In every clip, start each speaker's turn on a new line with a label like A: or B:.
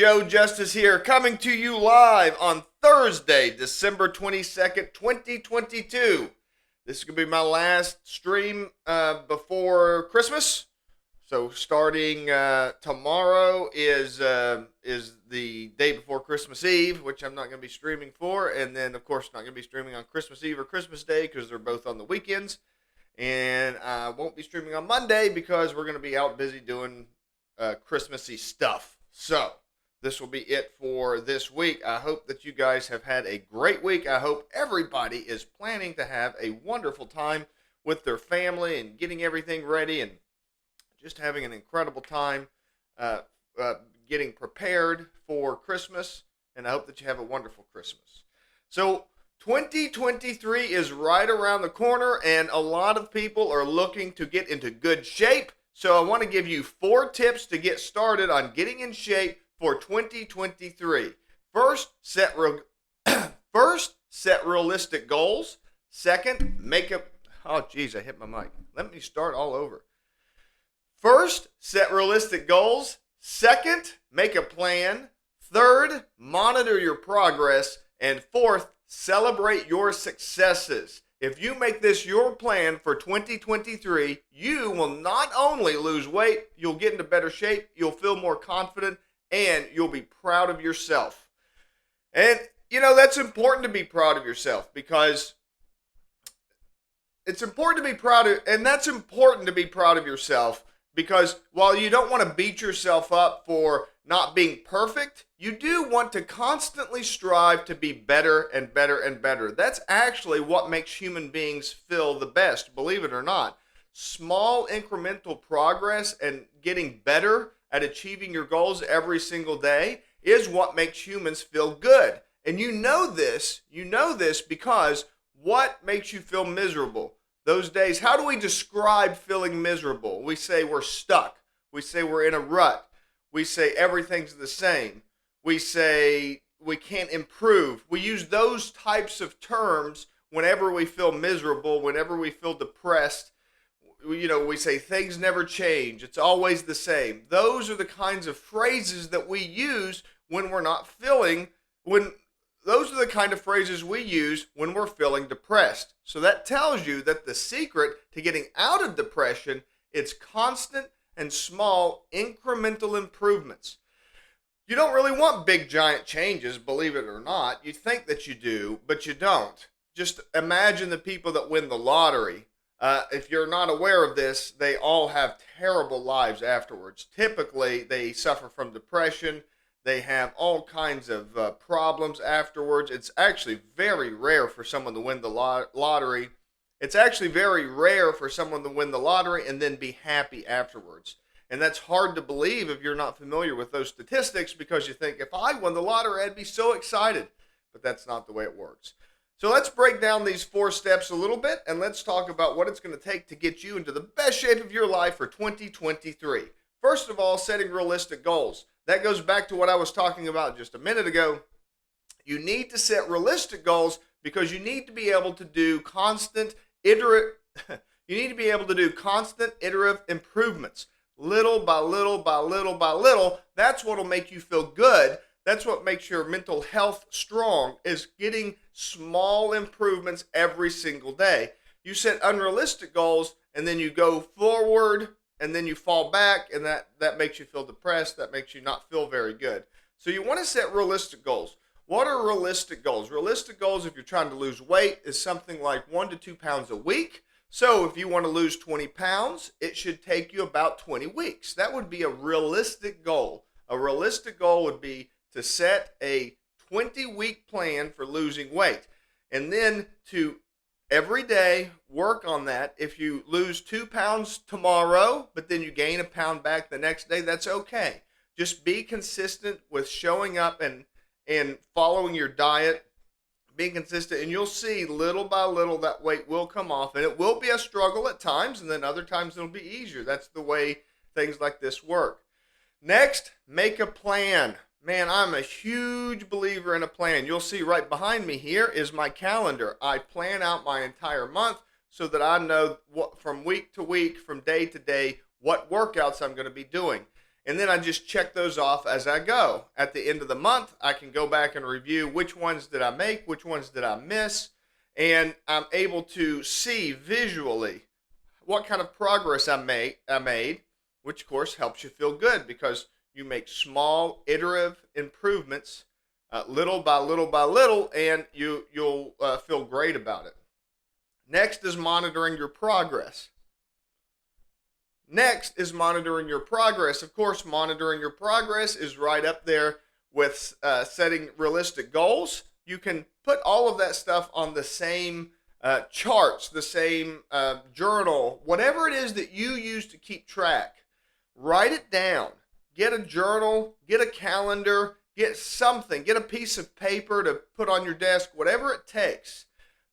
A: Joe Justice here, coming to you live on Thursday, December 22nd, 2022. This is going to be my last stream before Christmas. So starting tomorrow is the day before Christmas Eve, which I'm not going to be streaming for. And then, of course, not going to be streaming on Christmas Eve or Christmas Day because they're both on the weekends. And I won't be streaming on Monday because we're going to be out busy doing Christmassy stuff. So this will be it for this week. I hope that you guys have had a great week. I hope everybody is planning to have a wonderful time with their family and getting everything ready and just having an incredible time getting prepared for Christmas. And I hope that you have a wonderful Christmas. So 2023 is right around the corner, and a lot of people are looking to get into good shape. So I want to give you 4 tips to get started on getting in shape for 2023. First, set realistic goals. Second, I hit my mic. Let me start all over. First, set realistic goals. Second, make a plan. Third, monitor your progress. And fourth, celebrate your successes. If you make this your plan for 2023, you will not only lose weight, you'll get into better shape, you'll feel more confident, and you'll be proud of yourself. And, that's important to be proud of yourself because it's important to be proud of, and that's important to be proud of yourself because while you don't want to beat yourself up for not being perfect, you do want to constantly strive to be better and better and better. That's actually what makes human beings feel the best, believe it or not. Small incremental progress and getting better at achieving your goals every single day is what makes humans feel good. And you know this because what makes you feel miserable? Those days, how do we describe feeling miserable? We say we're stuck. We say we're in a rut. We say everything's the same. We say we can't improve. We use those types of terms whenever we feel miserable, whenever we feel depressed. We say things never change. It's always the same. Those are the kinds of phrases that we use when we're not feeling, those are the kind of phrases we use when we're feeling depressed. So that tells you that the secret to getting out of depression, it's constant and small incremental improvements. You don't really want big giant changes, believe it or not. You think that you do, but you don't. Just imagine the people that win the lottery. If you're not aware of this, they all have terrible lives afterwards. Typically, they suffer from depression. They have all kinds of problems afterwards. It's actually very rare for someone to win the lottery. It's actually very rare for someone to win the lottery and then be happy afterwards. And that's hard to believe if you're not familiar with those statistics because you think, if I won the lottery, I'd be so excited. But that's not the way it works. So let's break down these 4 steps a little bit, and let's talk about what it's going to take to get you into the best shape of your life for 2023. First of all, setting realistic goals. That goes back to what I was talking about just a minute ago. You need to set realistic goals because you need to be able to do constant iterative improvements. Little by little by little by little. That's what will make you feel good. That's what makes your mental health strong, is getting small improvements every single day. You set unrealistic goals and then you go forward and then you fall back, and that makes you feel depressed. That makes you not feel very good. So you want to set realistic goals. What are realistic goals? Realistic goals, if you're trying to lose weight, is something like 1 to 2 pounds a week. So if you want to lose 20 pounds, it should take you about 20 weeks. That would be a realistic goal. A realistic goal would be to set a 20-week plan for losing weight, and then to every day work on that. If you lose 2 pounds tomorrow, but then you gain a pound back the next day, that's okay. Just be consistent with showing up and following your diet, being consistent, and you'll see little by little that weight will come off, and it will be a struggle at times, and then other times it'll be easier. That's the way things like this work. Next, make a plan. Man, I'm a huge believer in a plan. You'll see right behind me here is my calendar. I plan out my entire month so that I know what, from week to week, from day to day, what workouts I'm going to be doing. And then I just check those off as I go. At the end of the month, I can go back and review which ones did I make, which ones did I miss, and I'm able to see visually what kind of progress I made, which of course helps you feel good because you make small iterative improvements, little by little by little, and you'll feel great about it. Next is monitoring your progress. Next is monitoring your progress. Of course, monitoring your progress is right up there with setting realistic goals. You can put all of that stuff on the same charts, the same journal, whatever it is that you use to keep track. Write it down. Get a journal, get a calendar, get something, get a piece of paper to put on your desk, whatever it takes.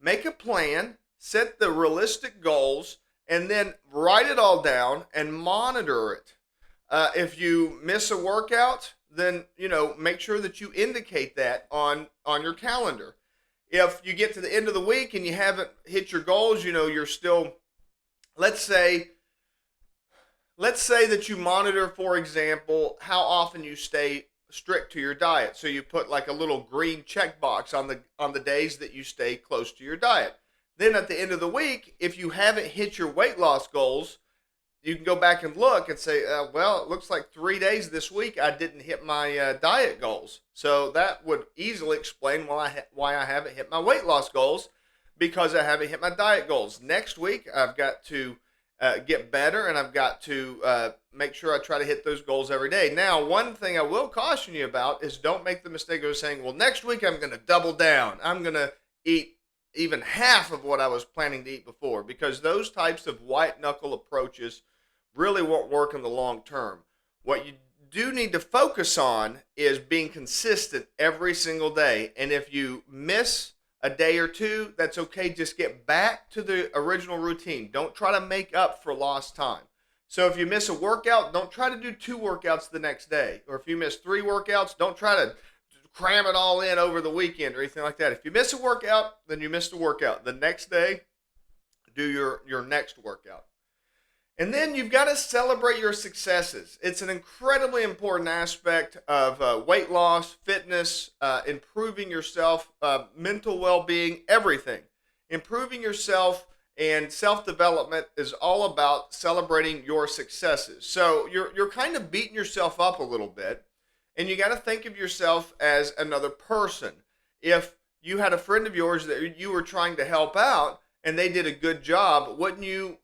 A: Make a plan, set the realistic goals, and then write it all down and monitor it. If you miss a workout, then make sure that you indicate that on your calendar. If you get to the end of the week and you haven't hit your goals, you're still, let's say that you monitor, for example, how often you stay strict to your diet. So you put like a little green check box on the days that you stay close to your diet. Then at the end of the week, if you haven't hit your weight loss goals, you can go back and look and say, well, it looks like 3 days this week I didn't hit my diet goals. So that would easily explain why I haven't hit my weight loss goals, because I haven't hit my diet goals. Next week, I've got to get better, and I've got to make sure I try to hit those goals every day. Now, one thing I will caution you about is don't make the mistake of saying, well, next week I'm going to double down. I'm going to eat even half of what I was planning to eat before, because those types of white knuckle approaches really won't work in the long term. What you do need to focus on is being consistent every single day. And if you miss a day or two, that's okay. Just get back to the original routine. Don't try to make up for lost time. So if you miss a workout, don't try to do 2 workouts the next day. Or if you miss 3 workouts, don't try to cram it all in over the weekend or anything like that. If you miss a workout, then you missed a workout. The next day, do your next workout. And then you've got to celebrate your successes. It's an incredibly important aspect of weight loss, fitness, improving yourself, mental well-being, everything. Improving yourself and self-development is all about celebrating your successes. So you're kind of beating yourself up a little bit, and you got to think of yourself as another person. If you had a friend of yours that you were trying to help out and they did a good job, wouldn't you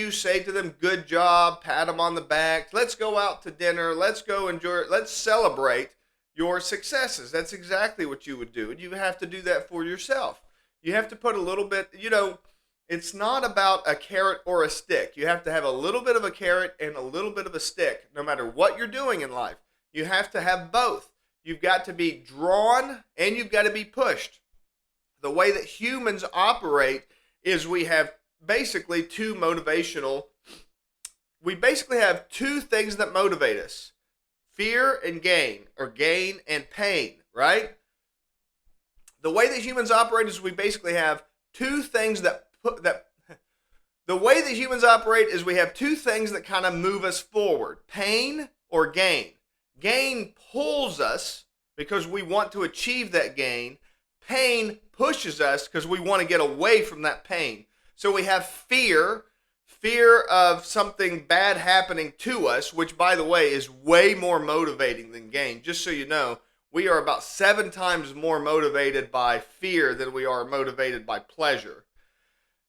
A: say to them, good job, pat them on the back, let's go out to dinner, let's go enjoy it, let's celebrate your successes? That's exactly what you would do. And you have to do that for yourself. You have to put a little bit, it's not about a carrot or a stick. You have to have a little bit of a carrot and a little bit of a stick, no matter what you're doing in life. You have to have both. You've got to be drawn and you've got to be pushed. The way that humans operate is we basically have two things that motivate us: fear and gain, or gain and pain, right? The way that humans operate is we basically have two things that kind of move us forward: pain or gain. Gain pulls us because we want to achieve that gain. Pain pushes us because we want to get away from that pain. So we have fear of something bad happening to us, which, by the way, is way more motivating than gain. Just so you know, we are about 7 times more motivated by fear than we are motivated by pleasure.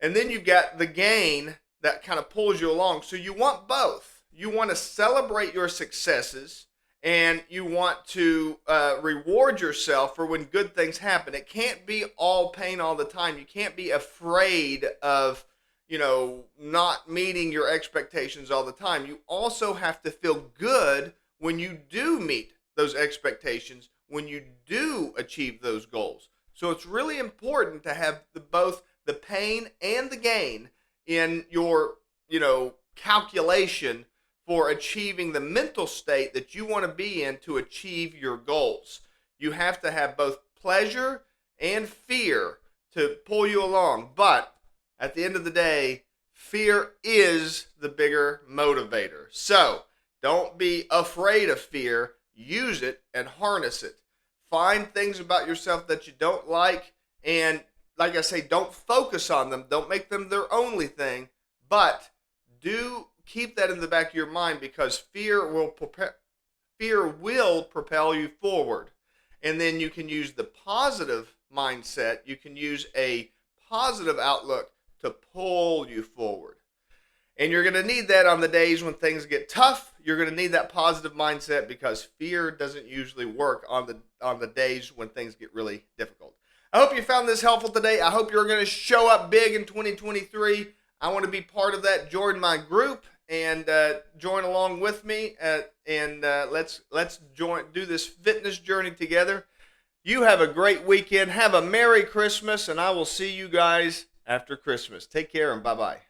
A: And then you've got the gain that kind of pulls you along. So you want both. You want to celebrate your successes, and you want to reward yourself for when good things happen. It can't be all pain all the time. You can't be afraid of, not meeting your expectations all the time. You also have to feel good when you do meet those expectations, when you do achieve those goals. So it's really important to have both the pain and the gain in your, calculation for achieving the mental state that you want to be in to achieve your goals. You have to have both pleasure and fear to pull you along. But at the end of the day, fear is the bigger motivator. So don't be afraid of fear. Use it and harness it. Find things about yourself that you don't like, and like I say, don't focus on them. Don't make them their only thing, but do keep that in the back of your mind, because fear will propel you forward. And then you can use the positive mindset. You can use a positive outlook to pull you forward. And you're going to need that on the days when things get tough. You're going to need that positive mindset, because fear doesn't usually work on the days when things get really difficult. I hope you found this helpful today. I hope you're going to show up big in 2023. I want to be part of that. Join my group and join along with me, and let's do this fitness journey together. You have a great weekend. Have a Merry Christmas, and I will see you guys after Christmas. Take care, and bye-bye.